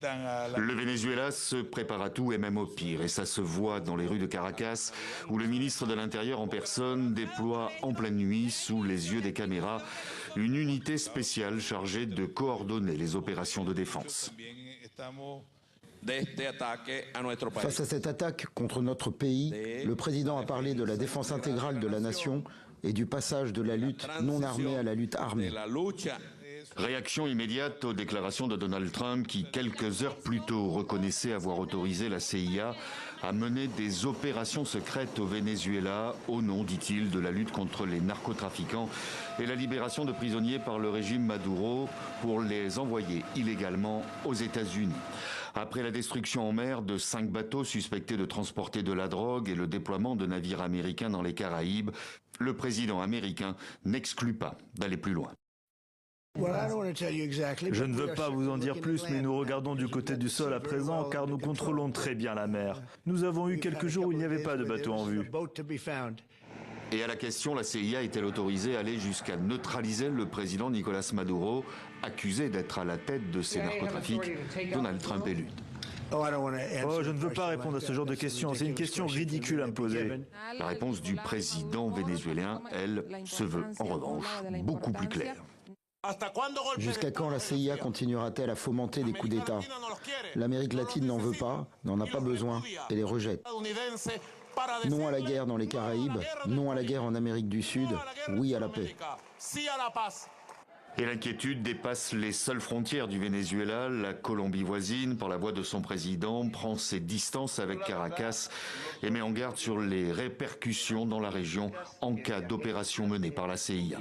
Le Venezuela se prépare à tout et même au pire, et ça se voit dans les rues de Caracas, où le ministre de l'Intérieur en personne déploie en pleine nuit, sous les yeux des caméras, une unité spéciale chargée de coordonner les opérations de défense. Face à cette attaque contre notre pays, le président a parlé de la défense intégrale de la nation et du passage de la lutte non armée à la lutte armée. Réaction immédiate aux déclarations de Donald Trump qui, quelques heures plus tôt, reconnaissait avoir autorisé la CIA à mener des opérations secrètes au Venezuela au nom, dit-il, de la lutte contre les narcotrafiquants et la libération de prisonniers par le régime Maduro pour les envoyer illégalement aux États-Unis. Après la destruction en mer de 5 bateaux suspectés de transporter de la drogue et le déploiement de navires américains dans les Caraïbes, le président américain n'exclut pas d'aller plus loin. Je ne veux pas vous en dire plus, mais nous regardons du côté du sol à présent car nous contrôlons très bien la mer. Nous avons eu quelques jours où il n'y avait pas de bateau en vue. Et à la question, la CIA est-elle autorisée à aller jusqu'à neutraliser le président Nicolás Maduro, accusé d'être à la tête de ces narcotrafics, Donald Trump élude. Oh, je ne veux pas répondre à ce genre de questions, c'est une question ridicule à me poser. La réponse du président vénézuélien, elle, se veut en revanche beaucoup plus claire. Jusqu'à quand la CIA continuera-t-elle à fomenter des coups d'État? L'Amérique latine n'en veut pas, n'en a pas besoin et les rejette. Non à la guerre dans les Caraïbes, non à la guerre en Amérique du Sud, oui à la paix. Et l'inquiétude dépasse les seules frontières du Venezuela. La Colombie voisine, par la voix de son président, prend ses distances avec Caracas et met en garde sur les répercussions dans la région en cas d'opération menée par la CIA.